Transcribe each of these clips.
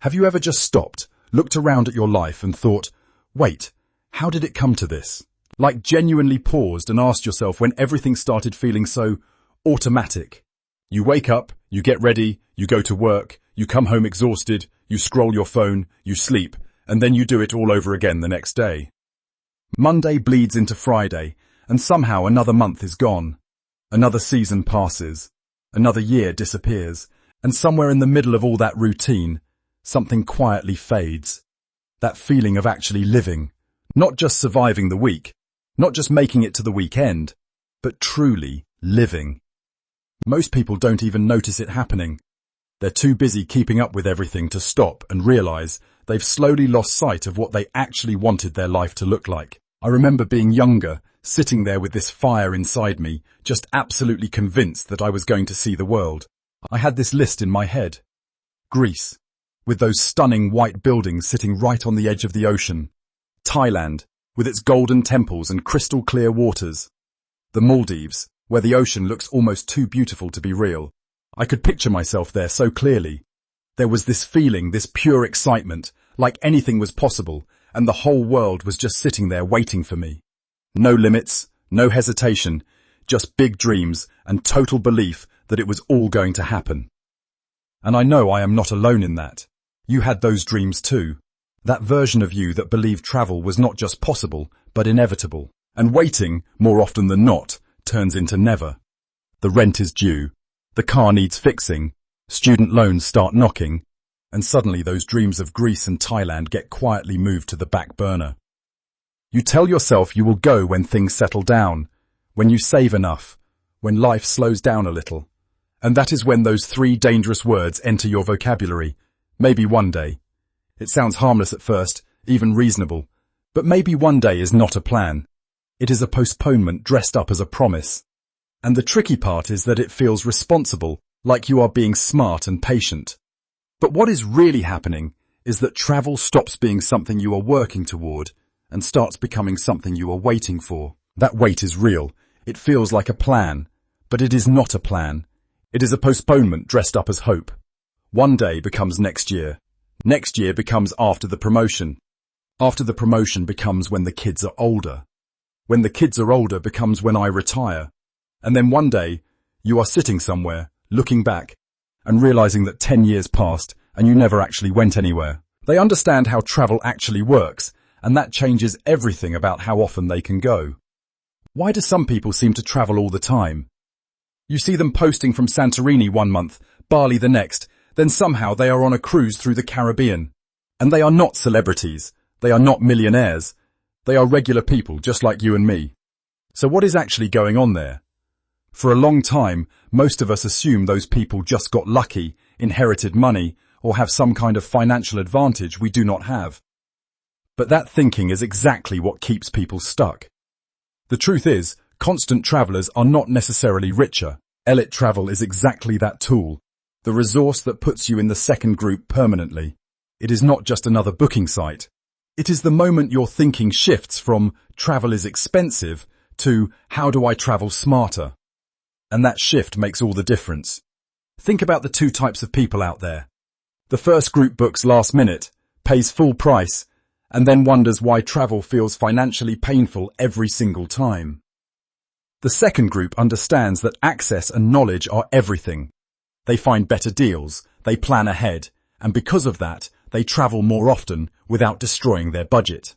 Have you ever just stopped, looked around at your life and thought, wait, how did it come to this? Like genuinely paused and asked yourself when everything started feeling so automatic. You wake up, you get ready, you go to work, you come home exhausted, you scroll your phone, you sleep, and then you do it all over again the next day. Monday bleeds into Friday, and somehow another month is gone. Another season passes. Another year disappears, and somewhere in the middle of all that routine, something quietly fades. That feeling of actually living, not just surviving the week, not just making it to the weekend, but truly living. Most people don't even notice it happening. They're too busy keeping up with everything to stop and realize they've slowly lost sight of what they actually wanted their life to look like. I remember being younger, sitting there with this fire inside me, just absolutely convinced that I was going to see the world. I had this list in my head. Greece, with those stunning white buildings sitting right on the edge of the ocean. Thailand, with its golden temples and crystal clear waters. The Maldives, where the ocean looks almost too beautiful to be real. I could picture myself there so clearly. There was this feeling, this pure excitement, like anything was possible, and the whole world was just sitting there waiting for me. No limits, no hesitation, just big dreams and total belief that it was all going to happen. And I know I am not alone in that. You had those dreams too. That version of you that believed travel was not just possible, but inevitable. And waiting, more often than not, turns into never. The rent is due. The car needs fixing. Student loans start knocking. And suddenly those dreams of Greece and Thailand get quietly moved to the back burner. You tell yourself you will go when things settle down, when you save enough, when life slows down a little. And that is when those three dangerous words enter your vocabulary. Maybe one day. It sounds harmless at first, even reasonable. But maybe one day is not a plan. It is a postponement dressed up as a promise. And the tricky part is that it feels responsible, like you are being smart and patient. But what is really happening is that travel stops being something you are working toward and starts becoming something you are waiting for. That wait is real. It feels like a plan, but it is not a plan. It is a postponement dressed up as hope. One day becomes next year. Next year becomes after the promotion. After the promotion becomes when the kids are older. When the kids are older becomes when I retire. And then one day, you are sitting somewhere, looking back, and realizing that 10 years passed and you never actually went anywhere. They understand how travel actually works, and that changes everything about how often they can go. Why do some people seem to travel all the time? You see them posting from Santorini one month, Bali the next, then somehow they are on a cruise through the Caribbean. And they are not celebrities. They are not millionaires. They are regular people just like you and me. So what is actually going on there? For a long time, most of us assume those people just got lucky, inherited money, or have some kind of financial advantage we do not have. But that thinking is exactly what keeps people stuck. The truth is, constant travelers are not necessarily richer. Elyt travel is exactly that tool, the resource that puts you in the second group permanently. It is not just another booking site. It is the moment your thinking shifts from travel is expensive to how do I travel smarter? And that shift makes all the difference. Think about the two types of people out there. The first group books last minute, pays full price, and then wonders why travel feels financially painful every single time. The second group understands that access and knowledge are everything. They find better deals, they plan ahead, and because of that, they travel more often without destroying their budget.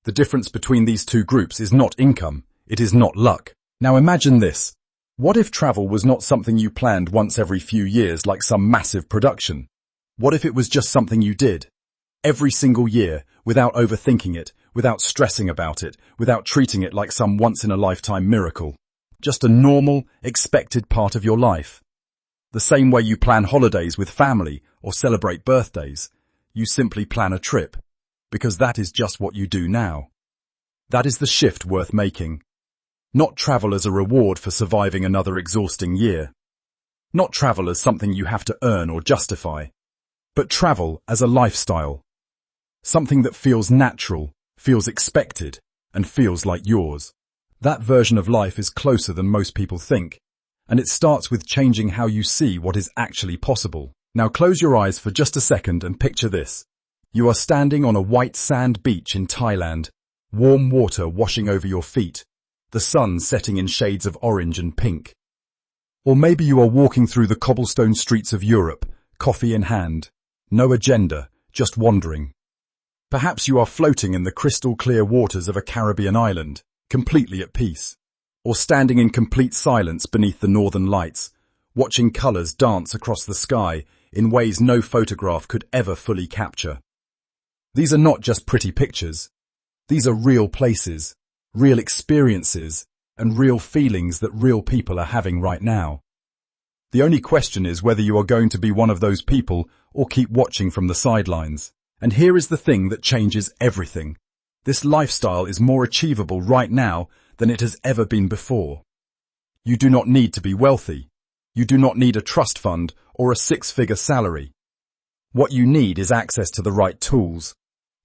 The difference between these two groups is not income, it is not luck. Now imagine this. What if travel was not something you planned once every few years like some massive production? What if it was just something you did? Every single year, without overthinking it, without stressing about it, without treating it like some once-in-a-lifetime miracle. Just a normal, expected part of your life. The same way you plan holidays with family or celebrate birthdays, you simply plan a trip, because that is just what you do now. That is the shift worth making. Not travel as a reward for surviving another exhausting year. Not travel as something you have to earn or justify, but travel as a lifestyle. Something that feels natural, feels expected, and feels like yours. That version of life is closer than most people think, and it starts with changing how you see what is actually possible. Now close your eyes for just a second and picture this. You are standing on a white sand beach in Thailand, warm water washing over your feet, the sun setting in shades of orange and pink. Or maybe you are walking through the cobblestone streets of Europe, coffee in hand, no agenda, just wandering. Perhaps you are floating in the crystal clear waters of a Caribbean island, completely at peace, or standing in complete silence beneath the northern lights, watching colours dance across the sky in ways no photograph could ever fully capture. These are not just pretty pictures. These are real places, real experiences, and real feelings that real people are having right now. The only question is whether you are going to be one of those people or keep watching from the sidelines. And here is the thing that changes everything. This lifestyle is more achievable right now than it has ever been before. You do not need to be wealthy. You do not need a trust fund or a six-figure salary. What you need is access to the right tools.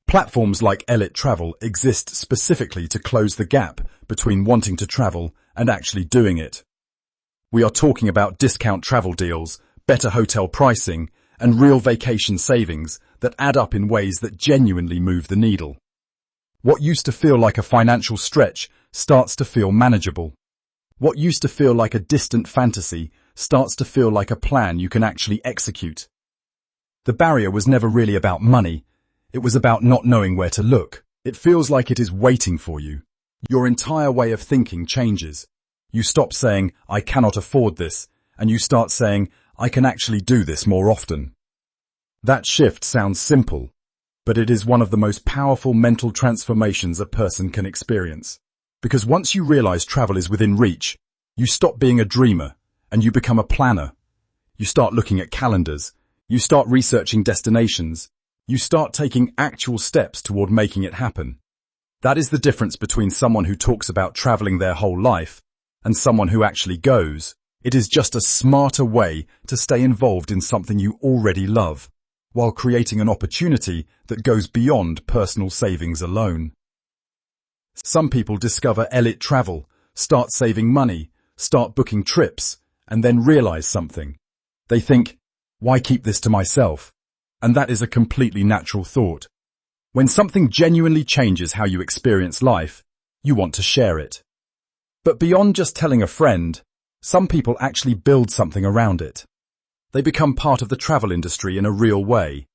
Platforms like Elyt Travel exist specifically to close the gap between wanting to travel and actually doing it. We are talking about discount travel deals, better hotel pricing, and real vacation savings that add up in ways that genuinely move the needle. What used to feel like a financial stretch starts to feel manageable. What used to feel like a distant fantasy starts to feel like a plan you can actually execute. The barrier was never really about money. It was about not knowing where to look. It feels like it is waiting for you. Your entire way of thinking changes. You stop saying, I cannot afford this, and you start saying, I can actually do this more often. That shift sounds simple, but it is one of the most powerful mental transformations a person can experience. Because once you realize travel is within reach, you stop being a dreamer and you become a planner. You start looking at calendars. You start researching destinations. You start taking actual steps toward making it happen. That is the difference between someone who talks about traveling their whole life and someone who actually goes. It is just a smarter way to stay involved in something you already love, while creating an opportunity that goes beyond personal savings alone. Some people discover Elyt Travel, start saving money, start booking trips, and then realize something. They think, why keep this to myself? And that is a completely natural thought. When something genuinely changes how you experience life, you want to share it. But beyond just telling a friend, some people actually build something around it. They become part of the travel industry in a real way,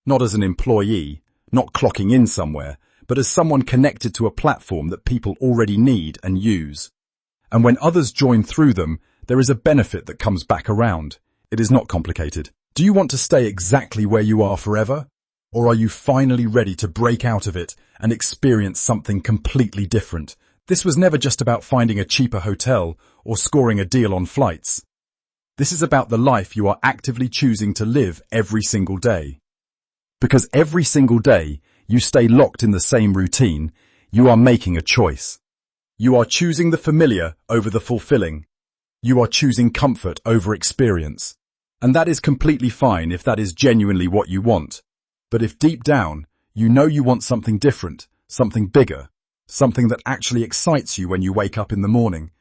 not as an employee, not clocking in somewhere, but as someone connected to a platform that people already need and use. And when others join through them, there is a benefit that comes back around. It is not complicated. Do you want to stay exactly where you are forever? Or are you finally ready to break out of it and experience something completely different? This was never just about finding a cheaper hotel or scoring a deal on flights. This is about the life you are actively choosing to live every single day. Because every single day you stay locked in the same routine, you are making a choice. You are choosing the familiar over the fulfilling. You are choosing comfort over experience. And that is completely fine if that is genuinely what you want. But if deep down, you know you want something different, something bigger, something that actually excites you when you wake up in the morning,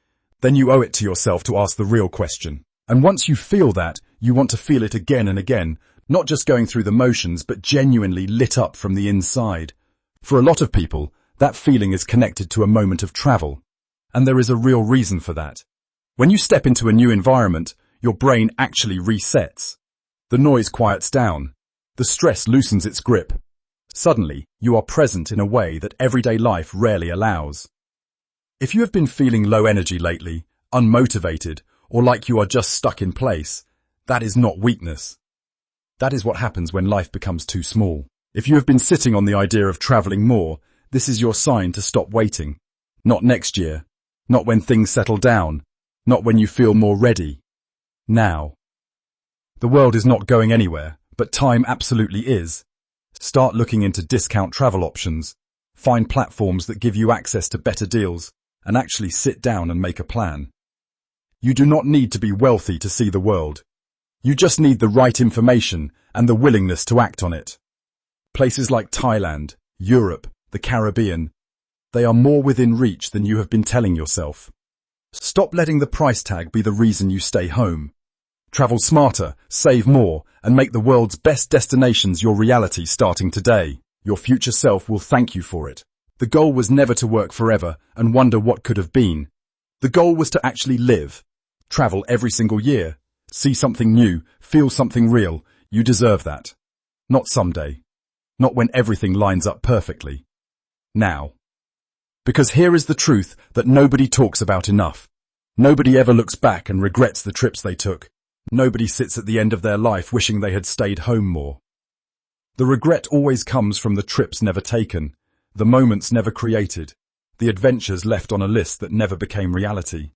then you owe it to yourself to ask the real question. And once you feel that, you want to feel it again and again, not just going through the motions, but genuinely lit up from the inside. For a lot of people, that feeling is connected to a moment of travel. And there is a real reason for that. When you step into a new environment, your brain actually resets. The noise quiets down. The stress loosens its grip. Suddenly, you are present in a way that everyday life rarely allows. If you have been feeling low energy lately, unmotivated, or like you are just stuck in place, that is not weakness. That is what happens when life becomes too small. If you have been sitting on the idea of traveling more, this is your sign to stop waiting. Not next year. Not when things settle down. Not when you feel more ready. Now. The world is not going anywhere, but time absolutely is. Start looking into discount travel options. Find platforms that give you access to better deals, and actually sit down and make a plan. You do not need to be wealthy to see the world. You just need the right information and the willingness to act on it. Places like Thailand, Europe, the Caribbean, they are more within reach than you have been telling yourself. Stop letting the price tag be the reason you stay home. Travel smarter, save more, and make the world's best destinations your reality starting today. Your future self will thank you for it. The goal was never to work forever and wonder what could have been. The goal was to actually live. Travel every single year. See something new, feel something real. You deserve that. Not someday. Not when everything lines up perfectly. Now. Because here is the truth that nobody talks about enough. Nobody ever looks back and regrets the trips they took. Nobody sits at the end of their life wishing they had stayed home more. The regret always comes from the trips never taken, the moments never created, the adventures left on a list that never became reality.